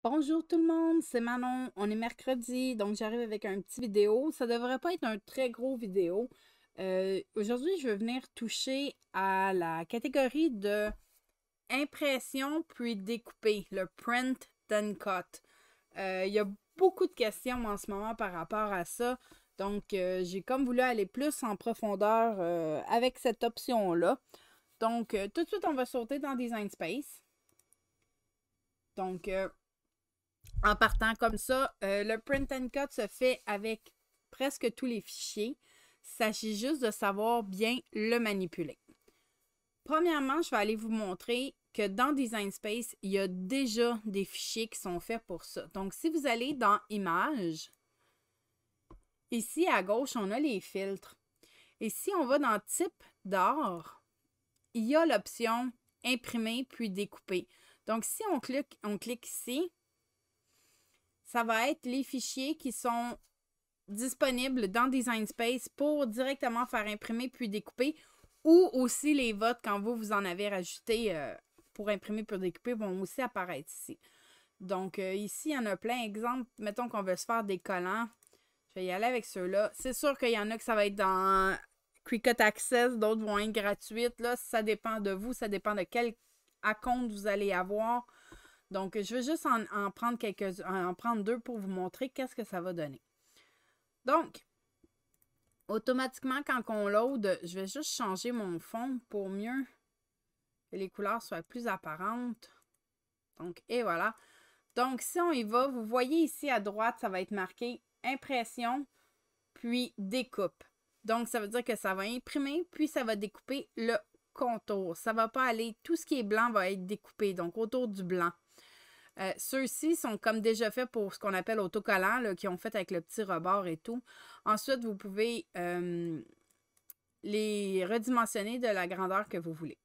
Bonjour tout le monde, c'est Manon. On est mercredi, donc j'arrive avec un petit vidéo. Ça devrait pas être un très gros vidéo. Aujourd'hui, je vais venir toucher à la catégorie de impression puis découper, le print then cut. Il y a beaucoup de questions en ce moment par rapport à ça. Donc, j'ai comme voulu aller plus en profondeur avec cette option-là. Donc, tout de suite, on va sauter dans Design Space. Donc, en partant comme ça, le print and cut se fait avec presque tous les fichiers. Il s'agit juste de savoir bien le manipuler. Premièrement, je vais aller vous montrer que dans Design Space, il y a déjà des fichiers qui sont faits pour ça. Donc, si vous allez dans Images, ici à gauche, on a les filtres. Et si on va dans Type d'art, il y a l'option Imprimer puis découper. Donc, si on clique ici, ça va être les fichiers qui sont disponibles dans Design Space pour directement faire imprimer puis découper, ou aussi les votes quand vous en avez rajouté pour imprimer puis découper vont aussi apparaître ici. Donc ici, il y en a plein. Exemple, mettons qu'on veut se faire des collants. Je vais y aller avec ceux-là. C'est sûr qu'il y en a que ça va être dans Cricut Access, d'autres vont être gratuites. Là, ça dépend de vous, ça dépend de quel compte vous allez avoir. Donc, je vais juste en prendre deux pour vous montrer qu'est-ce que ça va donner. Donc, automatiquement, quand on load, je vais juste changer mon fond pour mieux que les couleurs soient plus apparentes. Donc, et voilà. Donc, si on y va, vous voyez ici à droite, ça va être marqué impression, puis découpe. Donc, ça veut dire que ça va imprimer, puis ça va découper le contour. Ça ne va pas aller, tout ce qui est blanc va être découpé, donc autour du blanc. Ceux-ci sont comme déjà faits pour ce qu'on appelle autocollant, là, qui ont fait avec le petit rebord et tout. Ensuite, vous pouvez les redimensionner de la grandeur que vous voulez.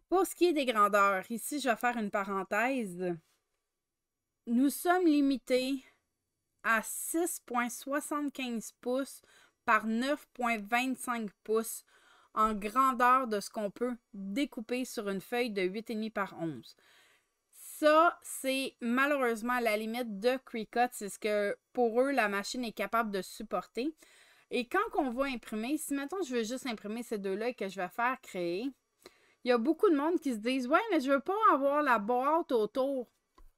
Pour ce qui est des grandeurs, ici, je vais faire une parenthèse. Nous sommes limités à 6,75 pouces par 9,25 pouces en grandeur de ce qu'on peut découper sur une feuille de 8,5 par 11. Ça, c'est malheureusement la limite de Cricut. C'est ce que, pour eux, la machine est capable de supporter. Et quand on va imprimer, si mettons je veux juste imprimer ces deux-là et que je vais faire créer, il y a beaucoup de monde qui se disent « Ouais, mais je veux pas avoir la boîte autour. »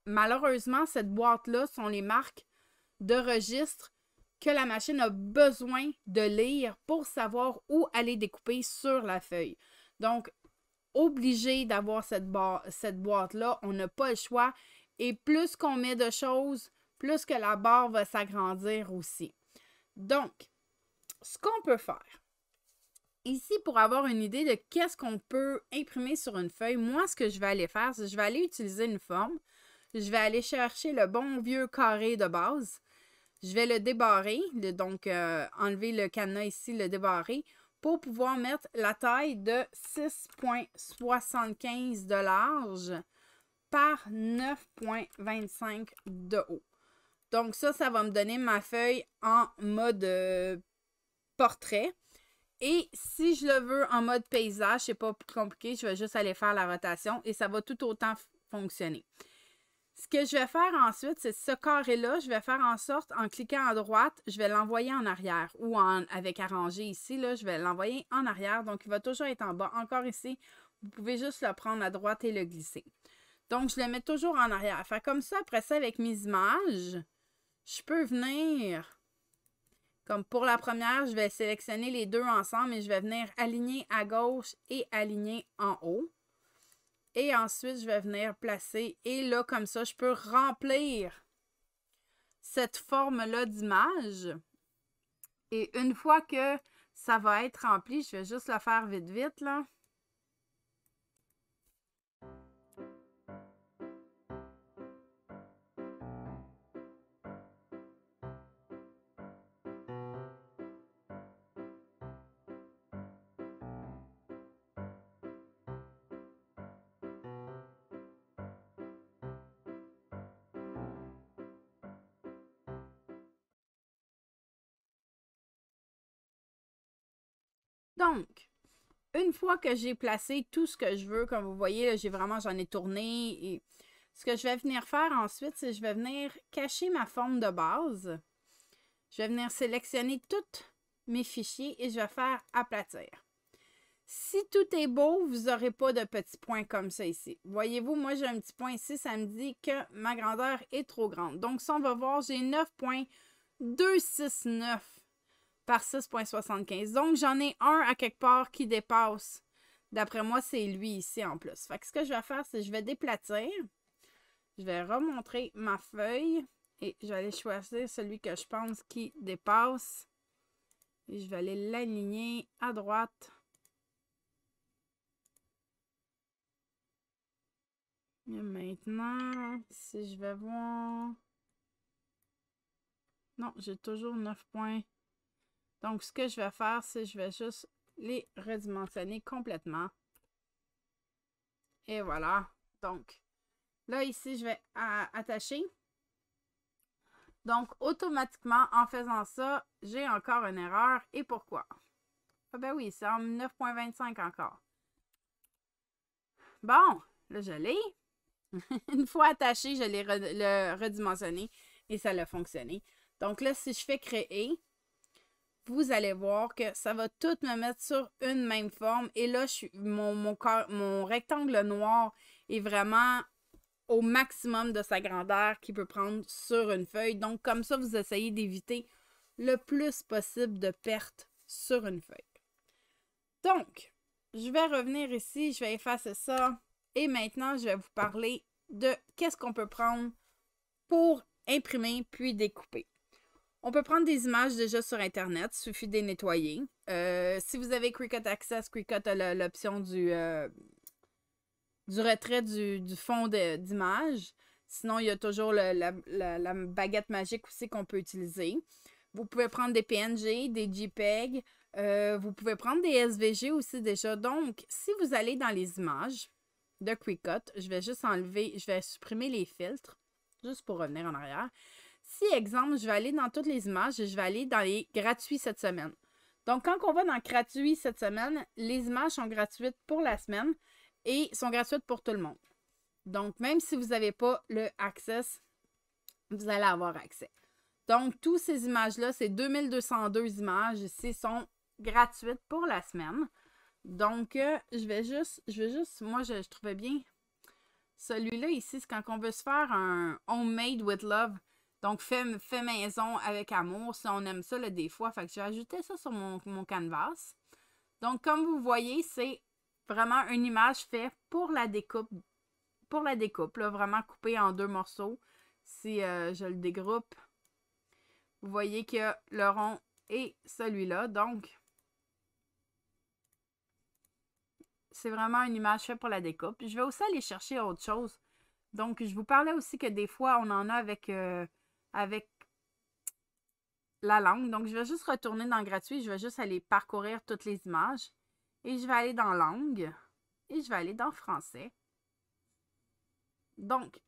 Malheureusement, cette boîte-là sont les marques de registre que la machine a besoin de lire pour savoir où aller découper sur la feuille. Donc, obligé d'avoir cette boîte-là. On n'a pas le choix. Et plus qu'on met de choses, plus que la barre va s'agrandir aussi. Donc, ce qu'on peut faire, ici, pour avoir une idée de qu'est-ce qu'on peut imprimer sur une feuille, moi, ce que je vais aller faire, c'est que je vais aller utiliser une forme. Je vais aller chercher le bon vieux carré de base. Je vais le débarrer, donc enlever le cadenas ici, le débarrer, pour pouvoir mettre la taille de 6,75 de large par 9,25 de haut. Donc ça va me donner ma feuille en mode portrait. Et si je le veux en mode paysage, c'est pas plus compliqué, je vais juste aller faire la rotation et ça va tout autant fonctionner. Ce que je vais faire ensuite, c'est ce carré-là, je vais faire en sorte, en cliquant à droite, je vais l'envoyer en arrière. Ou avec arranger ici, là, je vais l'envoyer en arrière. Donc, il va toujours être en bas. Encore ici, vous pouvez juste le prendre à droite et le glisser. Donc, je le mets toujours en arrière. Faire comme ça, après ça, avec mes images, je peux venir, comme pour la première, je vais sélectionner les deux ensemble et je vais venir aligner à gauche et aligner en haut. Et ensuite, je vais venir placer. Et là, comme ça, je peux remplir cette forme-là d'image. Et une fois que ça va être rempli, je vais juste le faire vite, vite, là. Donc, une fois que j'ai placé tout ce que je veux, comme vous voyez, j'en ai tourné et Ce que je vais venir faire ensuite, c'est que je vais venir cacher ma forme de base. Je vais venir sélectionner tous mes fichiers et je vais faire aplatir. Si tout est beau, vous n'aurez pas de petits points comme ça ici. Voyez-vous, moi j'ai un petit point ici, ça me dit que ma grandeur est trop grande. Donc ça, on va voir, j'ai 9.269 par 6.75. Donc j'en ai un à quelque part qui dépasse. D'après moi, c'est lui ici en plus. Fait que ce que je vais faire, c'est que je vais déplatir. Je vais remontrer ma feuille et je vais aller choisir celui que je pense qui dépasse. Et je vais aller l'aligner à droite. Et maintenant, si je vais voir... Non, j'ai toujours 9 points. Donc, ce que je vais faire, c'est que je vais juste les redimensionner complètement. Et voilà. Donc, là, ici, je vais attacher. Donc, automatiquement, en faisant ça, j'ai encore une erreur. Et pourquoi? Ah ben oui, c'est en 9.25 encore. Bon, là, je l'ai. Une fois attaché, je l'ai redimensionné et ça a fonctionné. Donc là, si je fais créer, vous allez voir que ça va tout me mettre sur une même forme. Et là, mon rectangle noir est vraiment au maximum de sa grandeur qu'il peut prendre sur une feuille. Donc, comme ça, vous essayez d'éviter le plus possible de pertes sur une feuille. Donc, je vais revenir ici, je vais effacer ça. Et maintenant, je vais vous parler de qu'est-ce qu'on peut prendre pour imprimer puis découper. On peut prendre des images déjà sur Internet, il suffit de les nettoyer. Si vous avez Cricut Access, Cricut a l'option du retrait du fond d'image. Sinon, il y a toujours la baguette magique aussi qu'on peut utiliser. Vous pouvez prendre des PNG, des JPEG. Vous pouvez prendre des SVG aussi déjà. Donc, si vous allez dans les images de Cricut, je vais juste enlever, je vais supprimer les filtres, juste pour revenir en arrière. Si, exemple, je vais aller dans toutes les images et je vais aller dans les gratuits cette semaine. Donc, quand on va dans gratuits cette semaine, les images sont gratuites pour la semaine et sont gratuites pour tout le monde. Donc, même si vous n'avez pas le Access, vous allez avoir accès. Donc, toutes ces images-là, ces 2202 images ici sont gratuites pour la semaine. Donc, je vais juste, moi, je trouvais bien celui-là ici, c'est quand on veut se faire un homemade with love. Donc, fait maison avec amour, si on aime ça, là, des fois. Fait que j'ai ajouté ça sur mon canvas. Donc, comme vous voyez, c'est vraiment une image faite pour la découpe. Pour la découpe, là, vraiment coupée en 2 morceaux. Si je le dégroupe, vous voyez que le rond est celui-là. Donc, c'est vraiment une image faite pour la découpe. Je vais aussi aller chercher autre chose. Donc, je vous parlais aussi que des fois, on en a avec la langue. Donc, je vais juste retourner dans gratuit. Je vais juste aller parcourir toutes les images. Et je vais aller dans langue. Et je vais aller dans français. Donc,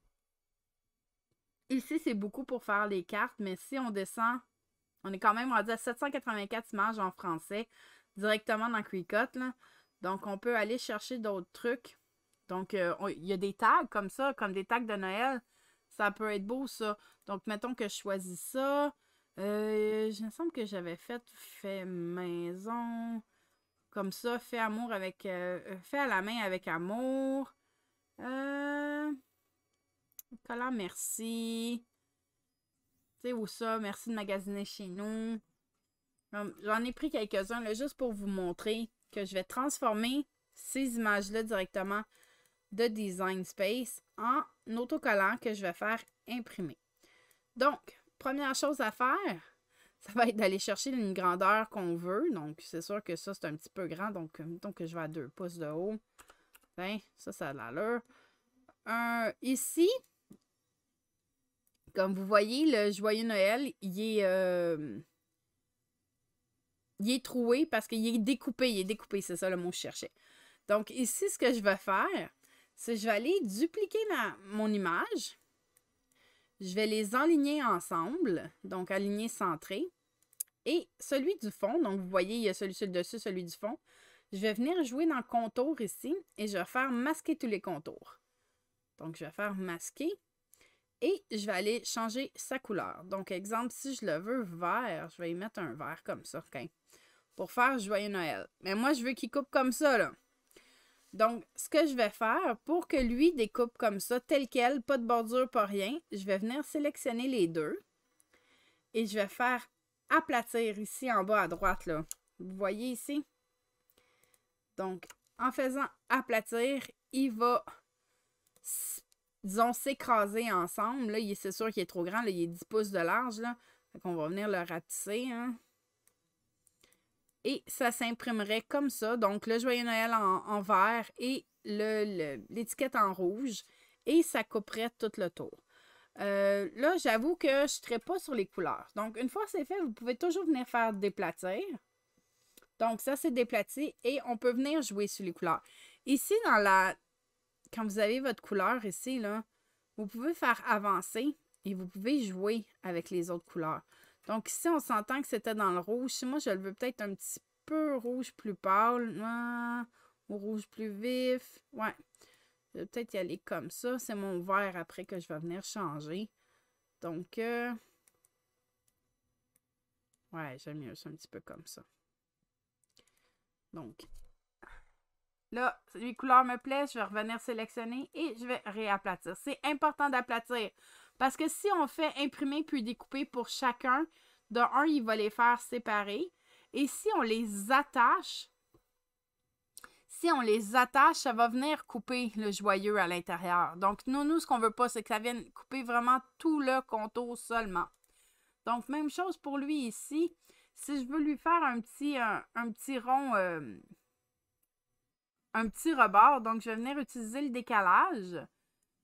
ici, c'est beaucoup pour faire les cartes. Mais si on descend, on est quand même rendu à 784 images en français directement dans Cricut, là. Donc, on peut aller chercher d'autres trucs. Donc, il y a des tags comme ça, comme des tags de Noël. Ça peut être beau, ça. Donc, mettons que je choisis ça. Il me semble que j'avais fait maison. Comme ça, fait amour avec... fait à la main avec amour. Collant merci. Tu sais où ça? Merci de magasiner chez nous. J'en ai pris quelques-uns là, juste pour vous montrer que je vais transformer ces images-là directement de Design Space en autocollant que je vais faire imprimer. Donc, première chose à faire, ça va être d'aller chercher une grandeur qu'on veut. Donc, c'est sûr que ça, c'est un petit peu grand. Donc, mettons que je vais à 2 pouces de haut. Ben, ça a l'allure. Ici, comme vous voyez, le Joyeux Noël, il est troué parce qu'il est découpé. Il est découpé, c'est ça le mot que je cherchais. Donc, ici, ce que je vais faire, c'est que je vais aller dupliquer mon image. Je vais les enligner ensemble. Donc, aligner centré. Et celui du fond, donc vous voyez, il y a celui sur le dessus, celui du fond. Je vais venir jouer dans le contour ici et je vais faire masquer tous les contours. Donc, je vais faire masquer. Et je vais aller changer sa couleur. Donc, exemple, si je le veux vert, je vais y mettre un vert comme ça, OK? Pour faire Joyeux Noël. Mais moi, je veux qu'il coupe comme ça, là. Donc, ce que je vais faire, pour que lui découpe comme ça, tel quel, pas de bordure, pas rien, je vais venir sélectionner les deux. Et je vais faire aplatir ici en bas à droite, là. Vous voyez ici? Donc, en faisant aplatir, il va, disons, s'écraser ensemble. Là, c'est sûr qu'il est trop grand. Là, il est 10 pouces de large. Là. Fait qu'on va venir le rapetisser. Hein. Et ça s'imprimerait comme ça. Donc, le Joyeux Noël en vert et l'étiquette en rouge. Et ça couperait tout le tour. Là, j'avoue que je ne serai pas sur les couleurs. Donc, une fois c'est fait, vous pouvez toujours venir faire déplatir. Donc, ça, c'est déplati et on peut venir jouer sur les couleurs. Ici, quand vous avez votre couleur ici, là, vous pouvez faire avancer et vous pouvez jouer avec les autres couleurs. Donc, ici, on s'entend que c'était dans le rouge. Si moi, je le veux peut-être un petit peu rouge plus pâle ou rouge plus vif. Ouais. Je vais peut-être y aller comme ça. C'est mon vert après que je vais venir changer. Donc, ouais, j'aime mieux ça un petit peu comme ça. Donc, là, les couleurs me plaisent. Je vais revenir sélectionner et je vais réaplatir. C'est important d'aplatir. Parce que si on fait imprimer puis découper pour chacun, de un, il va les faire séparer. Et si on les attache, ça va venir couper le joyeux à l'intérieur. Donc, nous, ce qu'on veut pas, c'est que ça vienne couper vraiment tout le contour seulement. Donc, même chose pour lui ici. Si je veux lui faire un petit rond, un petit rebord, donc je vais venir utiliser le décalage.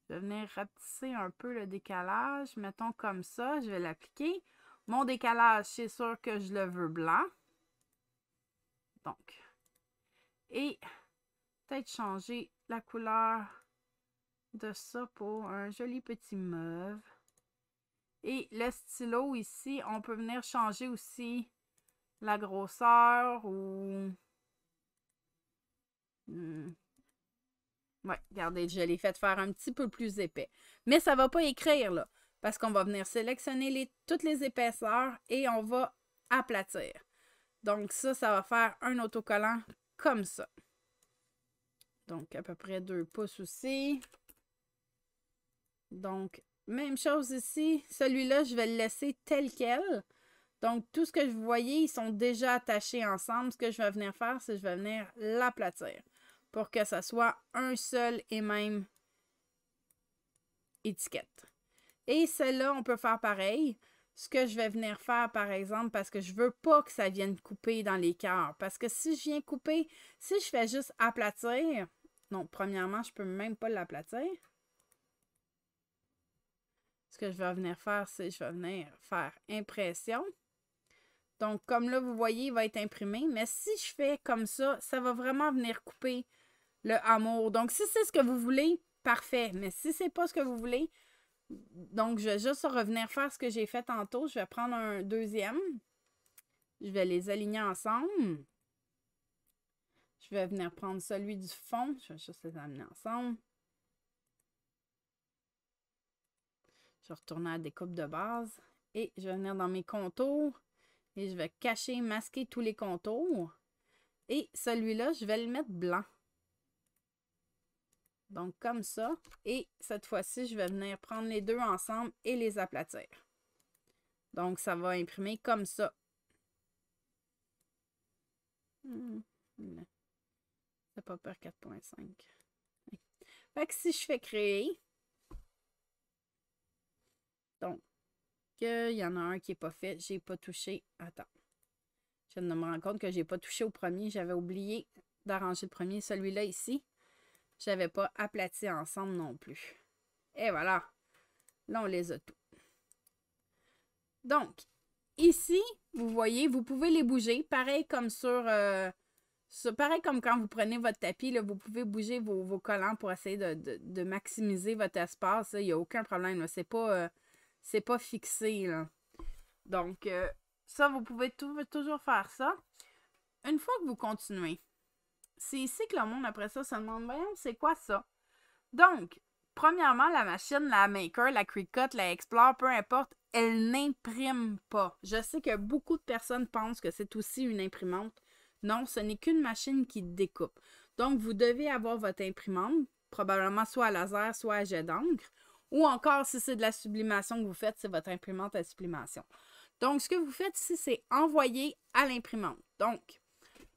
Je vais venir rapetisser un peu le décalage. Mettons comme ça, je vais l'appliquer. Mon décalage, c'est sûr que je le veux blanc. Donc, et peut-être changer la couleur de ça pour un joli petit mauve. Et le stylo ici, on peut venir changer aussi la grosseur ou... Ouais, regardez, je l'ai fait faire un petit peu plus épais. Mais ça ne va pas écrire, là, parce qu'on va venir sélectionner toutes les épaisseurs et on va aplatir. Donc ça va faire un autocollant comme ça. Donc, à peu près 2 pouces aussi. Donc, même chose ici. Celui-là, je vais le laisser tel quel. Donc, tout ce que vous voyez, ils sont déjà attachés ensemble. Ce que je vais venir faire, c'est que je vais venir l'aplatir pour que ça soit un seul et même étiquette. Et celle-là, on peut faire pareil. Ce que je vais venir faire, par exemple, parce que je veux pas que ça vienne couper dans les cœurs. Parce que si je viens couper, si je fais juste aplatir, non, premièrement, je peux même pas l'aplatir. Ce que je vais venir faire, c'est je vais venir faire impression. Donc, comme là, vous voyez, il va être imprimé. Mais si je fais comme ça va vraiment venir couper le amour. Donc, si c'est ce que vous voulez, parfait. Mais si c'est pas ce que vous voulez, donc, je vais juste revenir faire ce que j'ai fait tantôt. Je vais prendre un deuxième. Je vais les aligner ensemble. Je vais venir prendre celui du fond. Je vais juste les amener ensemble. Je vais retourner à la découpe de base. Et je vais venir dans mes contours. Et je vais cacher, masquer tous les contours. Et celui-là, je vais le mettre blanc. Donc, comme ça. Et cette fois-ci, je vais venir prendre les deux ensemble et les aplatir. Donc, ça va imprimer comme ça. C'est pas peur 4.5. Fait que si je fais créer, donc, il y en a un qui n'est pas fait, j'ai pas touché. Attends. Je viens de me rendre compte que j'ai pas touché au premier. J'avais oublié d'arranger le premier. Celui-là ici, je n'avais pas aplati ensemble non plus. Et voilà. Là, on les a tous. Donc, ici, vous voyez, vous pouvez les bouger. Pareil comme pareil comme quand vous prenez votre tapis, là, vous pouvez bouger vos collants pour essayer de maximiser votre espace. Il n'y a aucun problème. C'est pas fixé. Là. Donc, ça, vous pouvez toujours faire ça. Une fois que vous continuez, c'est ici que le monde, après ça, se demande, voyons, c'est quoi ça? Donc, premièrement, la machine, la Maker, la Cricut, la Explore, peu importe, elle n'imprime pas. Je sais que beaucoup de personnes pensent que c'est aussi une imprimante. Non, ce n'est qu'une machine qui découpe. Donc, vous devez avoir votre imprimante, probablement soit à laser, soit à jet d'encre, ou encore, si c'est de la sublimation que vous faites, c'est votre imprimante à sublimation. Donc, ce que vous faites ici, c'est envoyer à l'imprimante. Donc,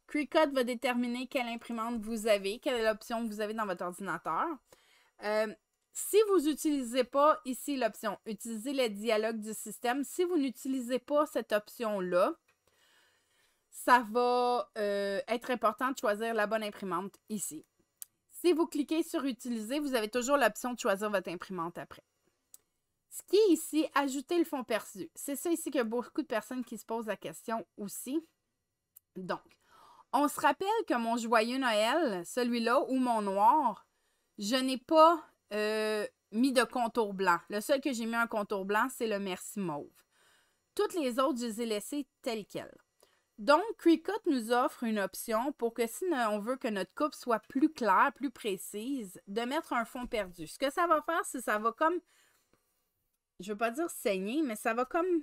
Cricut va déterminer quelle imprimante vous avez, quelle est l'option que vous avez dans votre ordinateur. Si vous n'utilisez pas ici l'option « Utiliser les dialogues du système », si vous n'utilisez pas cette option-là, ça va être important de choisir la bonne imprimante ici. Si vous cliquez sur « Utiliser », vous avez toujours l'option de choisir votre imprimante après. Ce qui est ici, ajouter le fond perçu. C'est ça ici qu'il y a beaucoup de personnes qui se posent la question aussi. Donc, on se rappelle que mon Joyeux Noël, celui-là, ou mon noir, je n'ai pas mis de contour blanc. Le seul que j'ai mis un contour blanc, c'est le Merci Mauve. Toutes les autres, je les ai laissées telles quelles. Donc, Cricut nous offre une option pour que si on veut que notre coupe soit plus claire, plus précise, de mettre un fond perdu. Ce que ça va faire, c'est que ça va comme, je ne veux pas dire saigner, mais ça va comme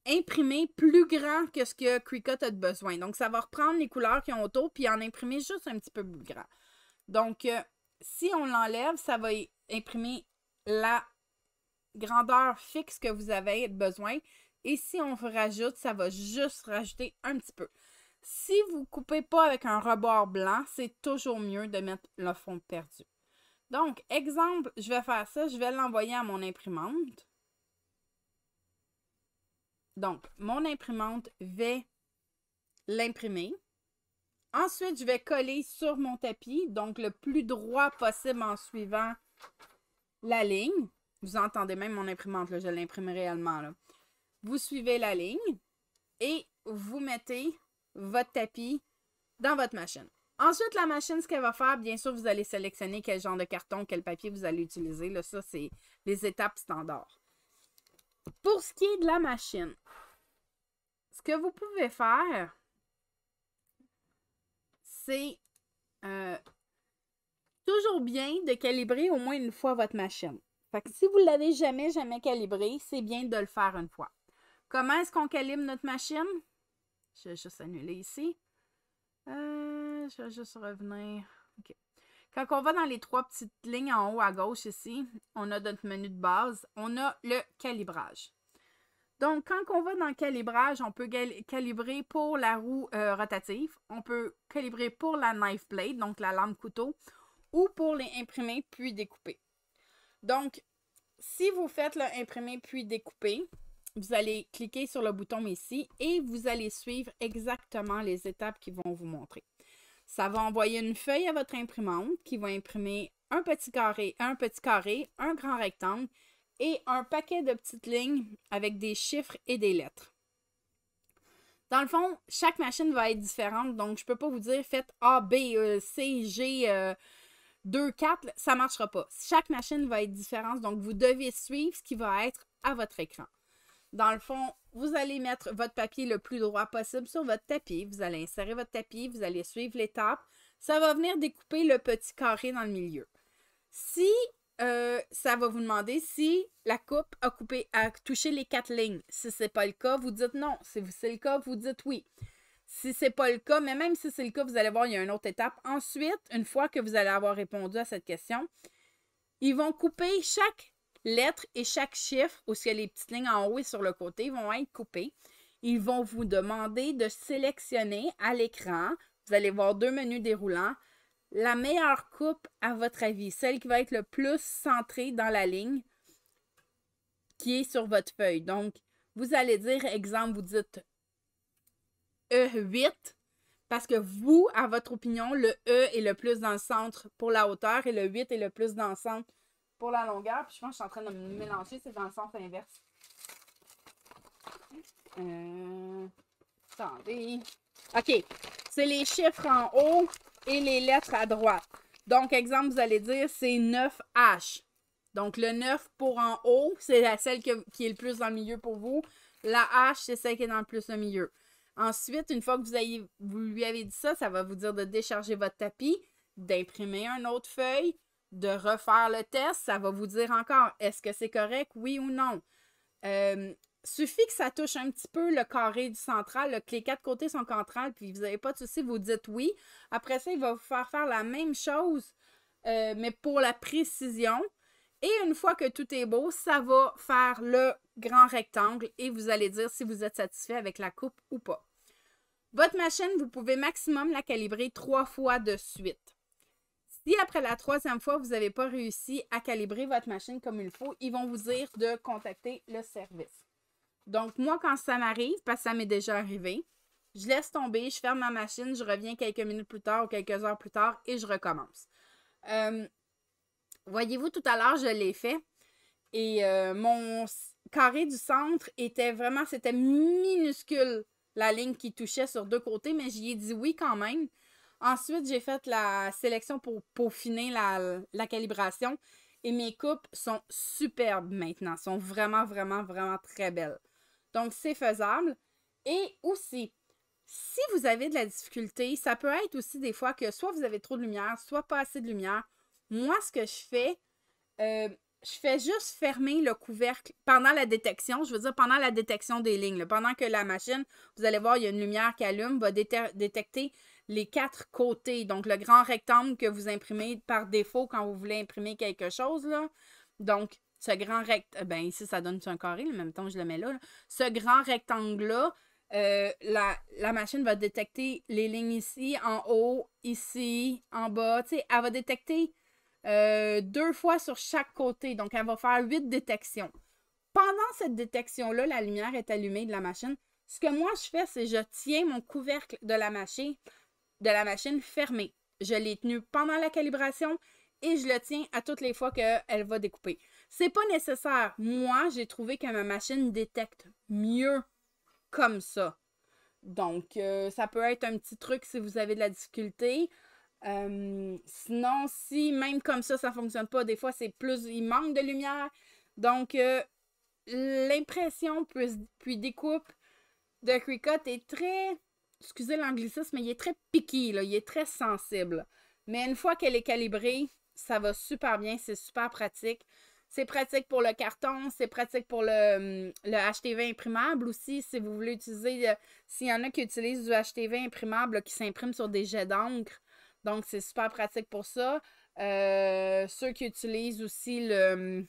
imprimer plus grand que ce que Cricut a de besoin. Donc, ça va reprendre les couleurs qu'ils ont autour puis en imprimer juste un petit peu plus grand. Donc, si on l'enlève, ça va imprimer la grandeur fixe que vous avez besoin. Et si on rajoute, ça va juste rajouter un petit peu. Si vous ne coupez pas avec un rebord blanc, c'est toujours mieux de mettre le fond perdu. Donc, exemple, je vais faire ça, je vais l'envoyer à mon imprimante. Donc, mon imprimante va l'imprimer. Ensuite, je vais coller sur mon tapis, donc le plus droit possible en suivant la ligne. Vous entendez même mon imprimante, là, je l'imprime réellement. Là. Vous suivez la ligne et vous mettez votre tapis dans votre machine. Ensuite, la machine, ce qu'elle va faire, bien sûr, vous allez sélectionner quel genre de carton, quel papier vous allez utiliser. Là, ça, c'est les étapes standards. Pour ce qui est de la machine, ce que vous pouvez faire, c'est toujours bien de calibrer au moins une fois votre machine. Fait que si vous ne l'avez jamais calibré, c'est bien de le faire une fois. Comment est-ce qu'on calibre notre machine? Je vais juste annuler ici. Je vais juste revenir. OK. Quand on va dans les 3 petites lignes en haut à gauche ici, on a notre menu de base. On a le calibrage. Donc, quand on va dans le calibrage, on peut calibrer pour la roue rotative. On peut calibrer pour la knife blade, donc la lame couteau, ou pour les imprimer puis découper. Donc, si vous faites le imprimer puis découper, vous allez cliquer sur le bouton ici et vous allez suivre exactement les étapes qui vont vous montrer. Ça va envoyer une feuille à votre imprimante qui va imprimer un petit carré, un grand rectangle et un paquet de petites lignes avec des chiffres et des lettres. Dans le fond, chaque machine va être différente, donc je ne peux pas vous dire faites A, B, C, G, 2, 4, ça ne marchera pas. Chaque machine va être différente, donc vous devez suivre ce qui va être à votre écran. Dans le fond, vous allez mettre votre papier le plus droit possible sur votre tapis. Vous allez insérer votre tapis, vous allez suivre l'étape. Ça va venir découper le petit carré dans le milieu. Si ça va vous demander si la coupe a touché les 4 lignes. Si ce n'est pas le cas, vous dites non. Si c'est le cas, vous dites oui. Si ce n'est pas le cas, mais même si c'est le cas, vous allez voir, il y a une autre étape. Ensuite, une fois que vous allez avoir répondu à cette question, ils vont couper chaque lettre et chaque chiffre, où il y a les petites lignes en haut et sur le côté, vont être coupées. Ils vont vous demander de sélectionner à l'écran, vous allez voir 2 menus déroulants, la meilleure coupe à votre avis, celle qui va être le plus centrée dans la ligne qui est sur votre feuille. Donc, vous allez dire, exemple, vous dites E8, parce que vous, à votre opinion, le E est le plus dans le centre pour la hauteur et le 8 est le plus dans le centre pour la longueur. Puis je pense que je suis en train de me mélanger, c'est dans le sens inverse. Attendez. OK. C'est les chiffres en haut et les lettres à droite. Donc, exemple, vous allez dire, c'est 9H. Donc, le 9 pour en haut, c'est celle qui est le plus dans le milieu pour vous. La H, c'est celle qui est dans le plus au milieu. Ensuite, une fois que vous lui avez dit ça, ça va vous dire de décharger votre tapis, d'imprimer une autre feuille, de refaire le test. Ça va vous dire encore, est-ce que c'est correct, oui ou non. Suffit que ça touche un petit peu le carré du central, que les 4 côtés sont centrales, puis vous n'avez pas de souci, vous dites oui. Après ça, il va vous faire la même chose, mais pour la précision. Et une fois que tout est beau, ça va faire le grand rectangle et vous allez dire si vous êtes satisfait avec la coupe ou pas. Votre machine, vous pouvez maximum la calibrer 3 fois de suite. Si après la 3e fois, vous n'avez pas réussi à calibrer votre machine comme il faut, ils vont vous dire de contacter le service. Donc, moi, quand ça m'arrive, parce que ça m'est déjà arrivé, je laisse tomber, je ferme ma machine, je reviens quelques minutes plus tard ou quelques heures plus tard et je recommence. Voyez-vous, tout à l'heure, je l'ai fait et mon carré du centre était vraiment, c'était minuscule, la ligne qui touchait sur 2 côtés, mais j'y ai dit oui quand même. Ensuite, j'ai fait la sélection pour peaufiner la calibration et mes coupes sont superbes maintenant, sont vraiment, vraiment, vraiment très belles. Donc, c'est faisable. Et aussi, si vous avez de la difficulté, ça peut être aussi des fois que soit vous avez trop de lumière, soit pas assez de lumière. Moi, ce que je fais juste fermer le couvercle pendant la détection. Je veux dire, pendant la détection des lignes. Là, pendant que la machine, vous allez voir, il y a une lumière qui allume, va détecter les 4 côtés. Donc, le grand rectangle que vous imprimez par défaut quand vous voulez imprimer quelque chose. Là. Donc, ce grand rectangle, ben ici, ça donne un carré, en même temps, je le mets là. Ce grand rectangle-là, la machine va détecter les lignes ici, en haut, ici, en bas. Tu sais, elle va détecter 2 fois sur chaque côté. Donc, elle va faire 8 détections. Pendant cette détection-là, la lumière est allumée de la machine. Ce que moi, je fais, c'est que je tiens mon couvercle de la machine fermé. Je l'ai tenu pendant la calibration et je le tiens à toutes les fois qu'elle va découper. C'est pas nécessaire. Moi, j'ai trouvé que ma machine détecte mieux comme ça. Donc, ça peut être un petit truc si vous avez de la difficulté. Sinon, si même comme ça ne fonctionne pas, des fois, c'est plus, il manque de lumière. Donc, l'impression puis découpe de Cricut est très, excusez l'anglicisme, mais il est très piqué, là, il est très sensible. Mais une fois qu'elle est calibrée, ça va super bien, c'est super pratique. C'est pratique pour le carton, c'est pratique pour le HTV imprimable aussi, si vous voulez utiliser, s'il y en a qui utilisent du HTV imprimable là, qui s'imprime sur des jets d'encre. Donc, c'est super pratique pour ça. Ceux qui utilisent aussi le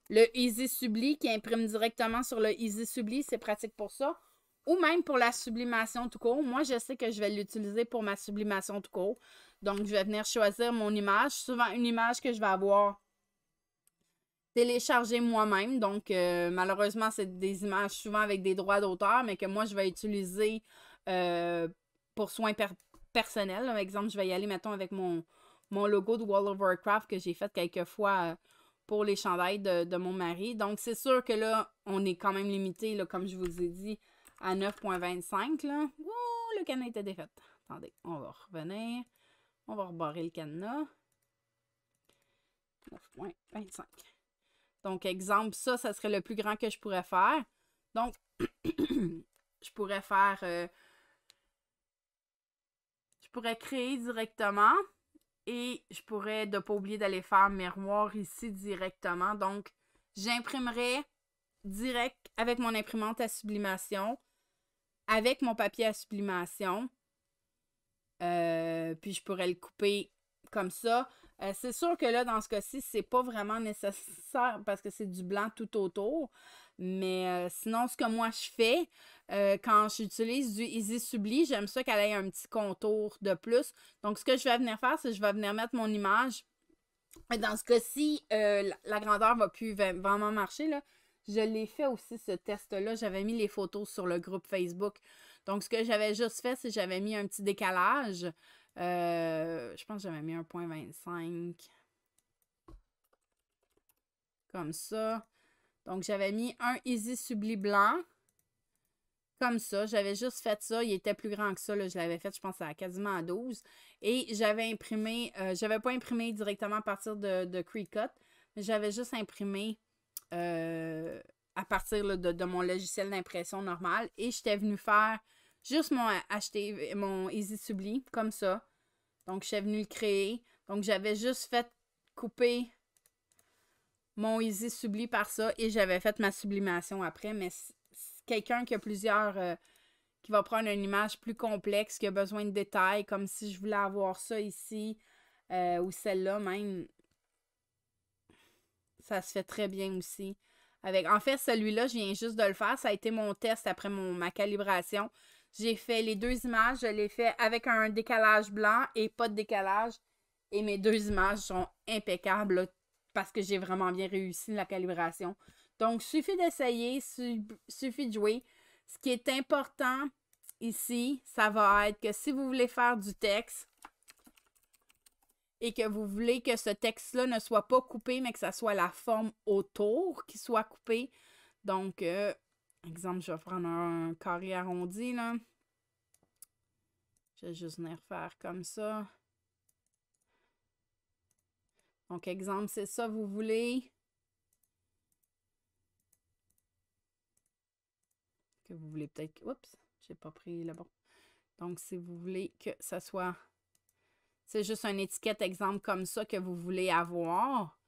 Easy Subli, qui imprime directement sur le Easy Subli, c'est pratique pour ça. Ou même pour la sublimation tout court. Moi, je sais que je vais l'utiliser pour ma sublimation tout court. Donc, je vais venir choisir mon image. Souvent, une image que je vais avoir téléchargée moi-même. Donc, malheureusement, c'est des images souvent avec des droits d'auteur, mais que moi, je vais utiliser pour soins personnels. Par exemple, je vais y aller, mettons, avec mon logo de World of Warcraft que j'ai fait quelques fois pour les chandails de mon mari. Donc, c'est sûr que là, on est quand même limité, là, comme je vous ai dit, à 9.25, là. Ouh, le cadenas était défait. Attendez, on va revenir. On va rebarrer le cadenas. 9.25. Donc, exemple, ça serait le plus grand que je pourrais faire. Donc, je pourrais faire... je pourrais créer directement et je pourrais, ne pas oublier d'aller faire miroir ici directement. Donc, j'imprimerais direct avec mon imprimante à sublimation, avec mon papier à sublimation. Puis je pourrais le couper comme ça. C'est sûr que là, dans ce cas-ci, c'est pas vraiment nécessaire parce que c'est du blanc tout autour. Mais sinon, ce que moi je fais, quand j'utilise du Easy Subli, j'aime ça qu'elle ait un petit contour de plus. Donc, ce que je vais venir faire, c'est que je vais venir mettre mon image. Dans ce cas-ci, la grandeur va plus vraiment marcher, là. Je l'ai fait aussi, ce test-là. J'avais mis les photos sur le groupe Facebook. Donc, ce que j'avais juste fait, c'est que j'avais mis un petit décalage. Je pense que j'avais mis 1.25. Comme ça. Donc, j'avais mis un Easy Subli blanc. Comme ça. J'avais juste fait ça. Il était plus grand que ça. Là. Je l'avais fait, je pense, à quasiment à 12. Et j'avais imprimé... j'avais pas imprimé directement à partir de Cricut. Mais j'avais juste imprimé à partir là, de mon logiciel d'impression normal. Et j'étais venue faire juste mon Easy Subli, comme ça. Donc, j'étais venue le créer. Donc, j'avais juste fait coupé mon Easy Subli par ça et j'avais fait ma sublimation après. Mais quelqu'un qui a plusieurs... qui va prendre une image plus complexe, qui a besoin de détails, comme si je voulais avoir ça ici, ou celle-là même. Ça se fait très bien aussi. En fait, celui-là, je viens juste de le faire. Ça a été mon test après ma calibration. J'ai fait les deux images. Je l'ai fait avec un décalage blanc et pas de décalage. Et mes deux images sont impeccables là, parce que j'ai vraiment bien réussi la calibration. Donc, suffit d'essayer, suffit de jouer. Ce qui est important ici, ça va être que si vous voulez faire du texte et que vous voulez que ce texte-là ne soit pas coupé, mais que ça soit la forme autour qui soit coupée. Donc, exemple, je vais prendre un carré arrondi, là. Je vais juste venir faire comme ça. Donc, exemple, c'est ça, vous voulez que vous voulez peut-être... Oups, j'ai pas pris le bon. Donc, si vous voulez que ça soit... C'est juste une étiquette exemple comme ça que vous voulez avoir.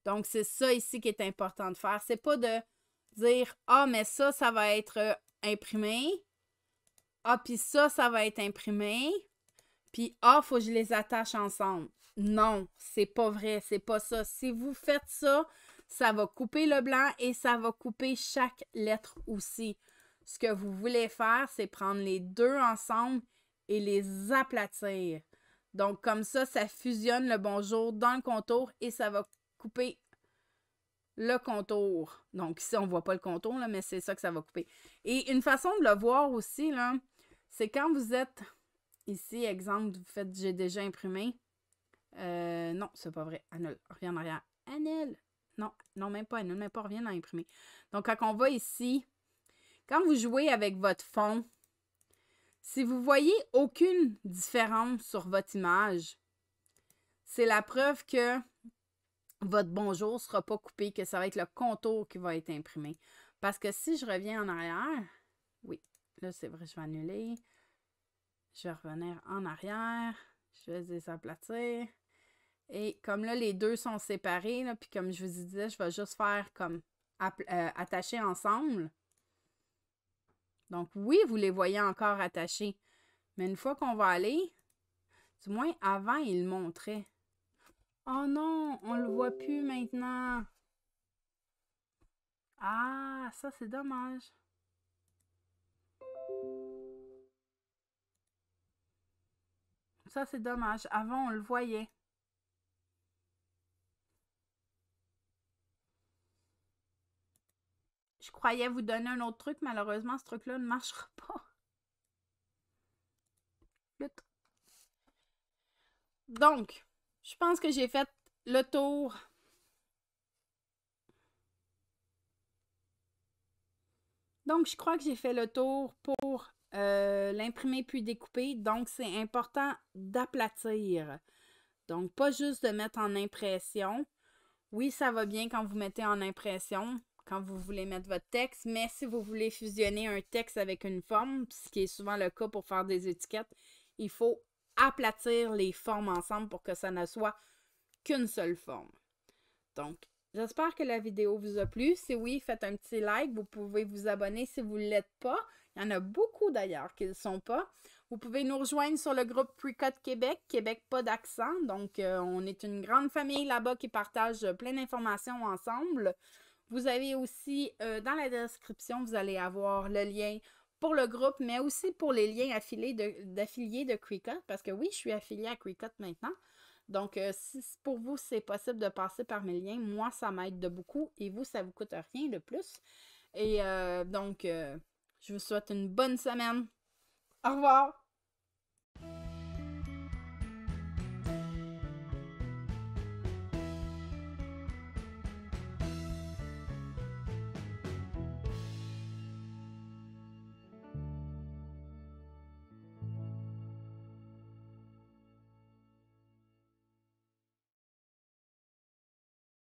Donc, c'est ça ici qui est important de faire. C'est pas de dire « Ah, mais ça va être imprimé. Ah, puis ça va être imprimé. Puis ah, faut que je les attache ensemble. » Non, c'est pas vrai. C'est pas ça. Si vous faites ça, ça va couper le blanc et ça va couper chaque lettre aussi. Ce que vous voulez faire, c'est prendre les deux ensemble et les aplatir. Donc, comme ça fusionne le bonjour dans le contour et ça va couper le contour. Donc, ici, on ne voit pas le contour, là, mais c'est ça que ça va couper. Et une façon de le voir aussi, là, c'est quand vous êtes ici, exemple, vous faites « J'ai déjà imprimé ». Non, c'est pas vrai. Annule. Reviens en arrière. Annule. Non, non, même pas annule, même pas reviens dans imprimer. Donc, quand on va ici, quand vous jouez avec votre fond, si vous voyez aucune différence sur votre image, c'est la preuve que votre bonjour ne sera pas coupé, que ça va être le contour qui va être imprimé. Parce que si je reviens en arrière, oui, là c'est vrai, je vais annuler. Je vais revenir en arrière. Je vais les aplatir. Et comme là, les deux sont séparés, là, puis comme je vous disais, je vais juste faire comme attacher ensemble. Donc oui, vous les voyez encore attachés. Mais une fois qu'on va aller, du moins avant, il le montrait. Oh non, on le voit plus maintenant. Ah, ça c'est dommage. Ça c'est dommage. Avant, on le voyait. Je croyais vous donner un autre truc. Malheureusement, ce truc-là ne marchera pas. Donc, je pense que j'ai fait le tour. Donc, je crois que j'ai fait le tour pour l'imprimer puis découper. Donc, c'est important d'aplatir. Donc, pas juste de mettre en impression. Oui, ça va bien quand vous mettez en impression, quand vous voulez mettre votre texte, mais si vous voulez fusionner un texte avec une forme, ce qui est souvent le cas pour faire des étiquettes, il faut aplatir les formes ensemble pour que ça ne soit qu'une seule forme. Donc, j'espère que la vidéo vous a plu. Si oui, faites un petit like. Vous pouvez vous abonner si vous ne l'êtes pas. Il y en a beaucoup d'ailleurs qui ne le sont pas. Vous pouvez nous rejoindre sur le groupe Precut Québec, Québec pas d'accent. Donc, on est une grande famille là-bas qui partage plein d'informations ensemble. Vous avez aussi, dans la description, vous allez avoir le lien pour le groupe, mais aussi pour les liens d'affiliés de Cricut. Parce que oui, je suis affiliée à Cricut maintenant. Donc, si pour vous, c'est possible de passer par mes liens, moi, ça m'aide de beaucoup et vous, ça ne vous coûte rien de plus. Et donc, je vous souhaite une bonne semaine. Au revoir!